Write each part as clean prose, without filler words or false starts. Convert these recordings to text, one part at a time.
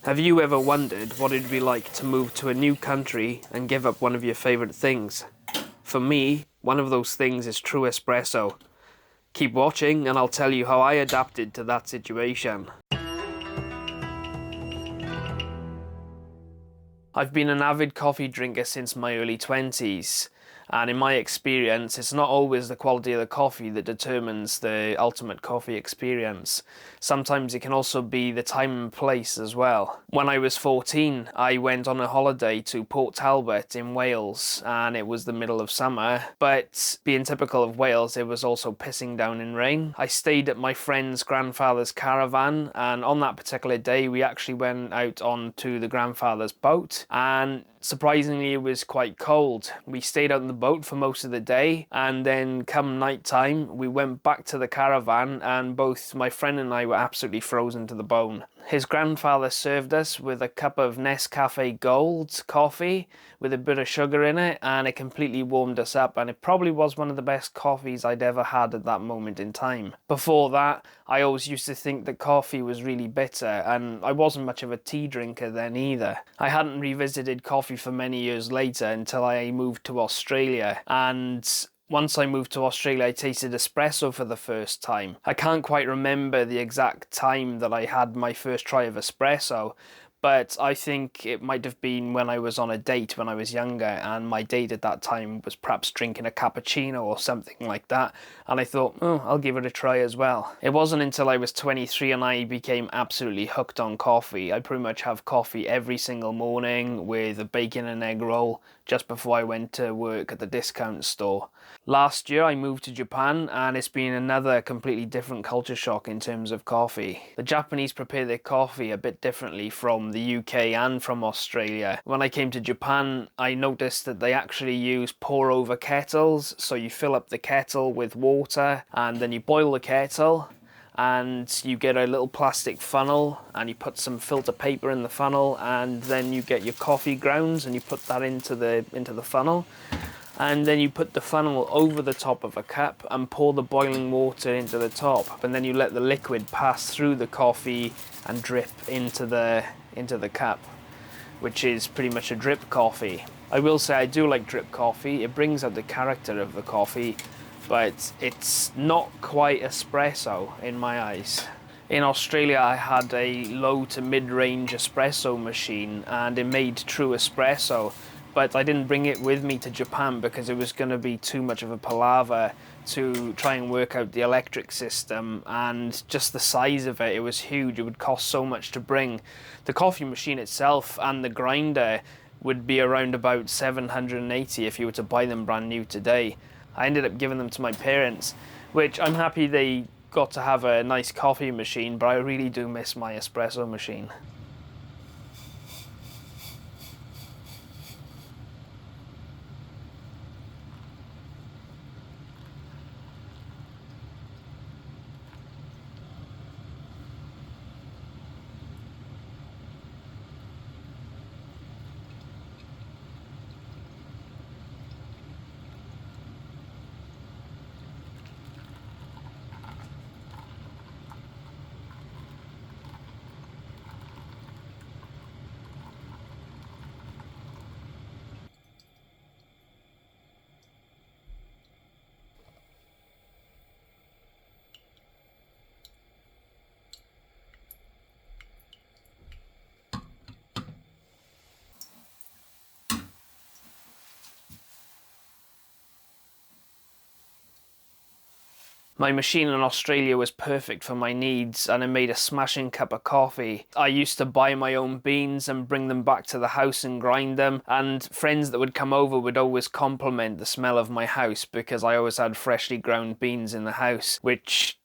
Have you ever wondered what it'd be like to move to a new country and give up one of your favourite things? For me, one of those things is true espresso. Keep watching and I'll tell you how I adapted to that situation. I've been an avid coffee drinker since my early 20s. And in my experience, it's not always the quality of the coffee that determines the ultimate coffee experience. Sometimes it can also be the time and place as well. When I was 14, I went on a holiday to Port Talbot in Wales, and it was the middle of summer. But being typical of Wales, it was also pissing down in rain. I stayed at my friend's grandfather's caravan, and on that particular day, we actually went out onto the grandfather's boat, and surprisingly, it was quite cold. We stayed out in the boat for most of the day, and then come night time, we went back to the caravan, and both my friend and I were absolutely frozen to the bone. His grandfather served us with a cup of Nescafe Gold coffee with a bit of sugar in it, and it completely warmed us up, and it probably was one of the best coffees I'd ever had at that moment in time. Before that, I always used to think that coffee was really bitter, and I wasn't much of a tea drinker then either. I hadn't revisited coffee for many years later until I moved to Australia, and once I moved to Australia, I tasted espresso for the first time. I can't quite remember the exact time that I had my first try of espresso, but I think it might have been when I was on a date when I was younger, and my date at that time was perhaps drinking a cappuccino or something like that, and I thought, oh, I'll give it a try as well. It wasn't until I was 23 and I became absolutely hooked on coffee. I pretty much have coffee every single morning with a bacon and egg roll just before I went to work at the discount store. Last year I moved to Japan, and it's been another completely different culture shock in terms of coffee. The Japanese prepare their coffee a bit differently from the UK and from Australia. When I came to Japan, I noticed that they actually use pour over kettles, so you fill up the kettle with water and then you boil the kettle, and you get a little plastic funnel and you put some filter paper in the funnel, and then you get your coffee grounds and you put that into the funnel, and then you put the funnel over the top of a cup and pour the boiling water into the top, and then you let the liquid pass through the coffee and drip into the cup, which is pretty much a drip coffee. I will say I do like drip coffee. It brings out the character of the coffee, but it's not quite espresso in my eyes. In Australia, I had a low to mid-range espresso machine, and it made true espresso, but I didn't bring it with me to Japan because it was going to be too much of a palaver to try and work out the electric system, and just the size of it was huge. It would cost so much to bring. The coffee machine itself and the grinder would be around about $780 if you were to buy them brand new today. I ended up giving them to my parents, which I'm happy they got to have a nice coffee machine, but I really do miss my espresso machine. My machine in Australia was perfect for my needs, and it made a smashing cup of coffee. I used to buy my own beans and bring them back to the house and grind them, and friends that would come over would always compliment the smell of my house because I always had freshly ground beans in the house, which,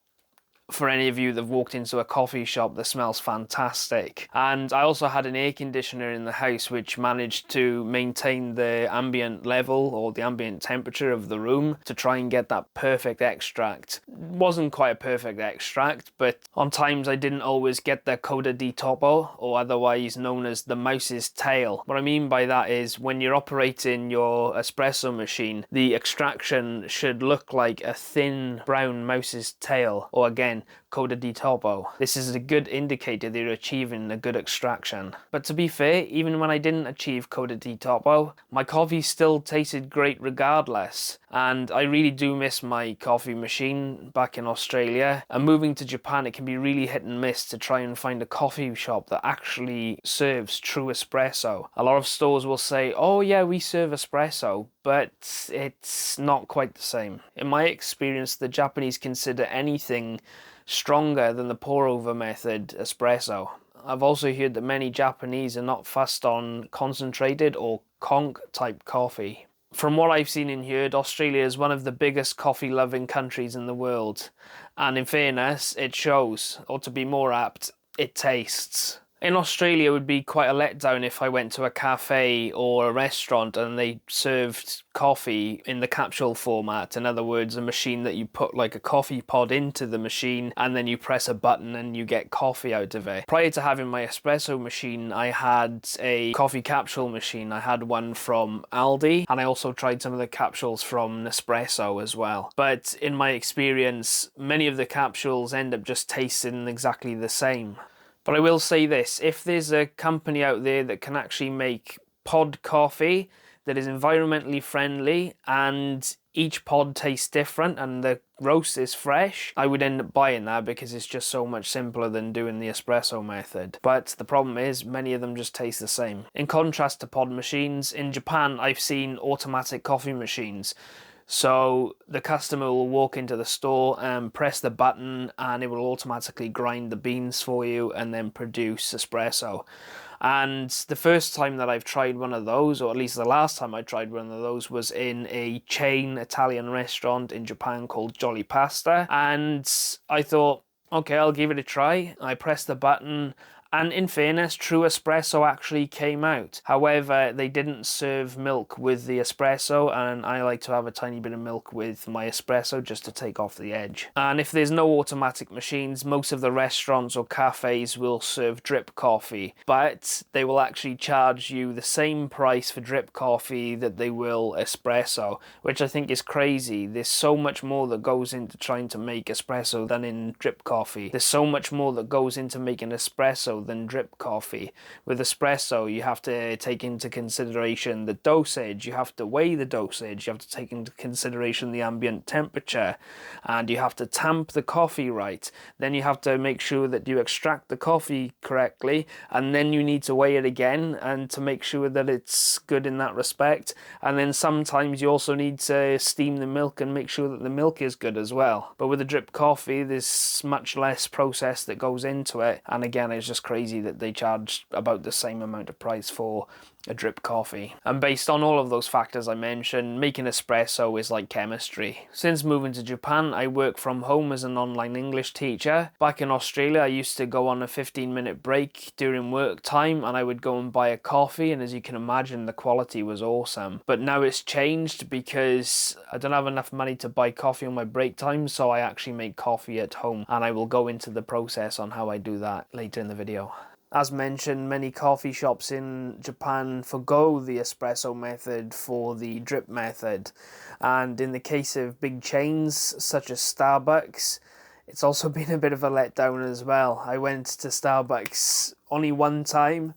for any of you that have walked into a coffee shop, the smell's fantastic. And I also had an air conditioner in the house which managed to maintain the ambient level or the ambient temperature of the room to try and get that perfect extract. It wasn't quite a perfect extract, but on times I didn't always get the coda di topo, or otherwise known as the mouse's tail. What I mean by that is when you're operating your espresso machine, the extraction should look like a thin brown mouse's tail, or again, coda di topo. This is a good indicator that you're achieving a good extraction. But to be fair, even when I didn't achieve coda di topo, my coffee still tasted great regardless. And I really do miss my coffee machine back in Australia. And moving to Japan, it can be really hit and miss to try and find a coffee shop that actually serves true espresso. A lot of stores will say, oh yeah, we serve espresso, but it's not quite the same. In my experience, the Japanese consider anything stronger than the pour over method espresso. I've also heard that many Japanese are not fussed on concentrated or conch type coffee. From what I've seen and heard, Australia is one of the biggest coffee loving countries in the world. And in fairness, it shows, or to be more apt, it tastes. In Australia, it would be quite a letdown if I went to a cafe or a restaurant and they served coffee in the capsule format. In other words, a machine that you put like a coffee pod into the machine and then you press a button and you get coffee out of it. Prior to having my espresso machine, I had a coffee capsule machine. I had one from Aldi, and I also tried some of the capsules from Nespresso as well. But in my experience, many of the capsules end up just tasting exactly the same. But I will say this, if there's a company out there that can actually make pod coffee that is environmentally friendly and each pod tastes different and the roast is fresh, I would end up buying that because it's just so much simpler than doing the espresso method. But the problem is many of them just taste the same. In contrast to pod machines, in Japan I've seen automatic coffee machines. So the customer will walk into the store and press the button and it will automatically grind the beans for you and then produce espresso. And the first time that I've tried one of those, or at least the last time I tried one of those, was in a chain Italian restaurant in Japan called Jolly Pasta. And I thought, okay, I'll give it a try. I pressed the button. And in fairness, true espresso actually came out. However, they didn't serve milk with the espresso, and I like to have a tiny bit of milk with my espresso just to take off the edge. And if there's no automatic machines, most of the restaurants or cafes will serve drip coffee, but they will actually charge you the same price for drip coffee that they will espresso, which I think is crazy. There's so much more that goes into trying to make espresso than in drip coffee. There's so much more that goes into making espresso than drip coffee. With espresso, you have to take into consideration the dosage, you have to weigh the dosage, you have to take into consideration the ambient temperature, and you have to tamp the coffee right. Then you have to make sure that you extract the coffee correctly, and then you need to weigh it again and to make sure that it's good in that respect. And then sometimes you also need to steam the milk and make sure that the milk is good as well. But with a drip coffee, there's much less process that goes into it, and again, it's just crazy that they charge about the same amount of price for a drip coffee. And based on all of those factors I mentioned, making espresso is like chemistry. Since moving to Japan, I work from home as an online English teacher. Back in Australia, I used to go on a 15-minute break during work time and I would go and buy a coffee, and as you can imagine, the quality was awesome. But now it's changed because I don't have enough money to buy coffee on my break time, so I actually make coffee at home, and I will go into the process on how I do that later in the video. As mentioned, many coffee shops in Japan forgo the espresso method for the drip method. And in the case of big chains such as Starbucks, it's also been a bit of a letdown as well. I went to Starbucks only one time,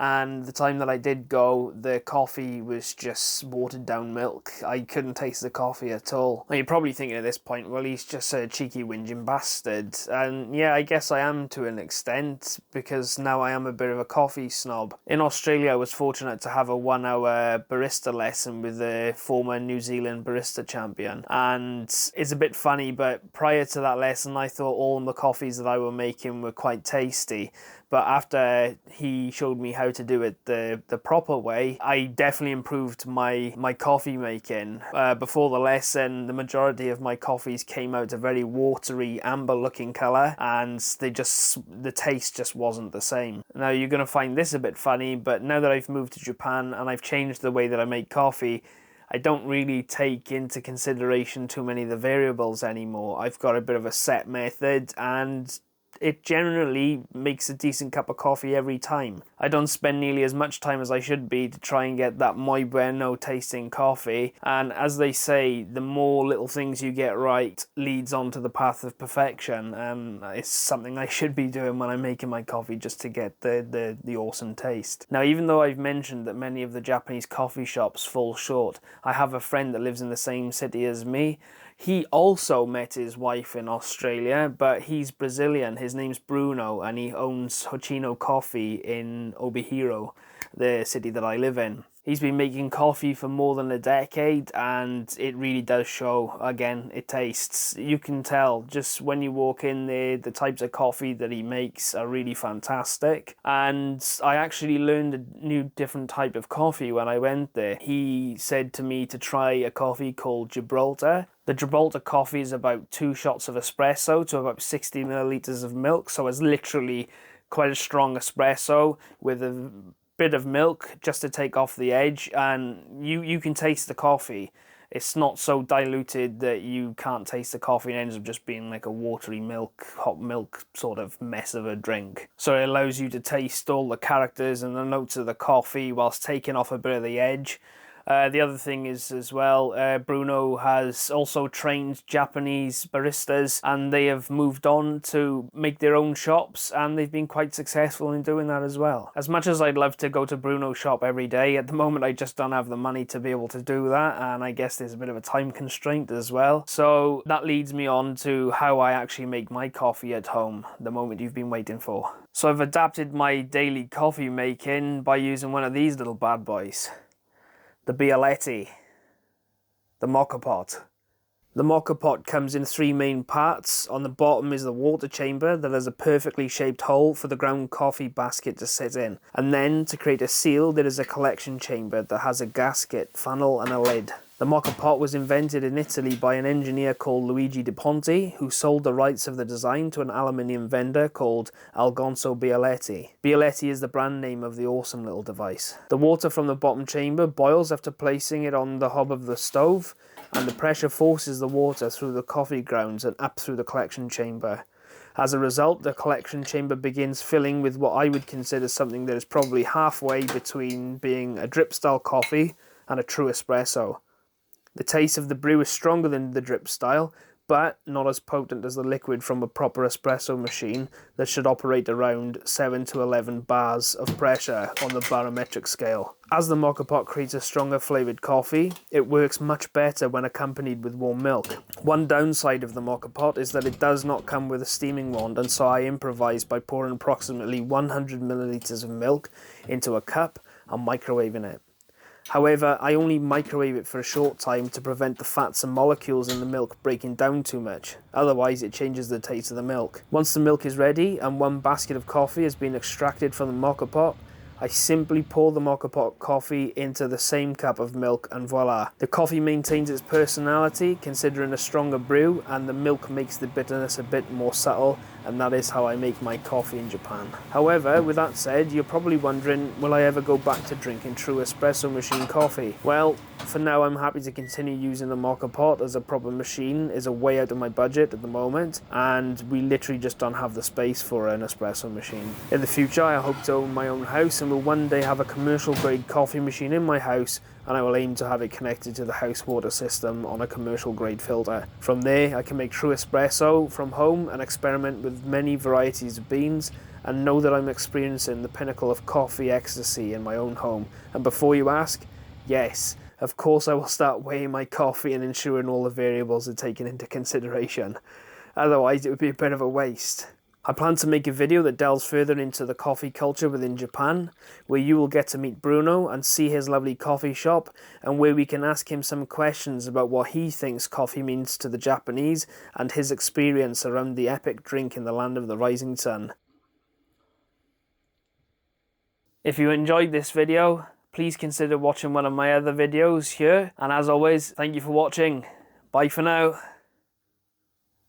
and the time that I did go, the coffee was just watered down milk. I couldn't taste the coffee at all. Now, you're probably thinking at this point, well, he's just a cheeky whinging bastard. And yeah, I guess I am to an extent, because now I am a bit of a coffee snob. In Australia, I was fortunate to have a 1-hour barista lesson with the former New Zealand barista champion. And it's a bit funny, but prior to that lesson, I thought all the coffees that I were making were quite tasty. But after he showed me how to do it the proper way, I definitely improved my coffee making. Before the lesson, the majority of my coffees came out a very watery, amber looking colour, and the taste just wasn't the same. Now, you're going to find this a bit funny, but now that I've moved to Japan and I've changed the way that I make coffee, I don't really take into consideration too many of the variables anymore. I've got a bit of a set method, and it generally makes a decent cup of coffee every time. I don't spend nearly as much time as I should be to try and get that muy bueno tasting coffee, and as they say, the more little things you get right leads on to the path of perfection, and it's something I should be doing when I'm making my coffee, just to get the awesome taste. Now, even though I've mentioned that many of the Japanese coffee shops fall short, I have a friend that lives in the same city as me. He also met his wife in Australia, but he's Brazilian. His name's Bruno, and he owns Hochino Coffee in Obihiro, the city that I live in. He's been making coffee for more than a decade, and it really does show. Again, it tastes. You can tell just when you walk in there, the types of coffee that he makes are really fantastic. And I actually learned a new different type of coffee when I went there. He said to me to try a coffee called Gibraltar. The Gibraltar coffee is about 2 shots of espresso to about 60 milliliters of milk, so it's literally quite a strong espresso with a bit of milk just to take off the edge, and you can taste the coffee. It's not so diluted that you can't taste the coffee. It ends up just being like a watery milk, hot milk sort of mess of a drink. So it allows you to taste all the characters and the notes of the coffee whilst taking off a bit of the edge. The other thing is as well, Bruno has also trained Japanese baristas, and they have moved on to make their own shops, and they've been quite successful in doing that as well. As much as I'd love to go to Bruno's shop every day, at the moment I just don't have the money to be able to do that, and I guess there's a bit of a time constraint as well. So that leads me on to how I actually make my coffee at home, the moment you've been waiting for. So I've adapted my daily coffee making by using one of these little bad boys. The Bialetti, the Moka pot. The Moka pot comes in 3 main parts. On the bottom is the water chamber that has a perfectly shaped hole for the ground coffee basket to sit in. And then, to create a seal, there is a collection chamber that has a gasket, funnel and a lid. The Moka pot was invented in Italy by an engineer called Luigi De Ponte, who sold the rights of the design to an aluminium vendor called Algonzo Bialetti. Bialetti is the brand name of the awesome little device. The water from the bottom chamber boils after placing it on the hob of the stove, and the pressure forces the water through the coffee grounds and up through the collection chamber. As a result, the collection chamber begins filling with what I would consider something that is probably halfway between being a drip style coffee and a true espresso. The taste of the brew is stronger than the drip style, but not as potent as the liquid from a proper espresso machine that should operate around 7 to 11 bars of pressure on the barometric scale. As the Moka pot creates a stronger flavoured coffee, it works much better when accompanied with warm milk. One downside of the Moka pot is that it does not come with a steaming wand, and so I improvise by pouring approximately 100 millilitres of milk into a cup and microwaving it. However, I only microwave it for a short time to prevent the fats and molecules in the milk breaking down too much. Otherwise, it changes the taste of the milk. Once the milk is ready and 1 basket of coffee has been extracted from the Moka pot, I simply pour the Moka pot coffee into the same cup of milk, and voila. The coffee maintains its personality considering a stronger brew, and the milk makes the bitterness a bit more subtle, and that is how I make my coffee in Japan. However, with that said, you're probably wondering, will I ever go back to drinking true espresso machine coffee? Well, for now I'm happy to continue using the Moka pot, as a proper machine is a way out of my budget at the moment, and we literally just don't have the space for an espresso machine. In the future, I hope to own my own house and will one day have a commercial grade coffee machine in my house, and I will aim to have it connected to the house water system on a commercial grade filter. From there, I can make true espresso from home and experiment with many varieties of beans, and know that I'm experiencing the pinnacle of coffee ecstasy in my own home. And before you ask, yes, of course I will start weighing my coffee and ensuring all the variables are taken into consideration. Otherwise it would be a bit of a waste. I plan to make a video that delves further into the coffee culture within Japan, where you will get to meet Bruno and see his lovely coffee shop, and where we can ask him some questions about what he thinks coffee means to the Japanese and his experience around the epic drink in the land of the rising sun. If you enjoyed this video, please consider watching one of my other videos here, and as always, thank you for watching. Bye for now.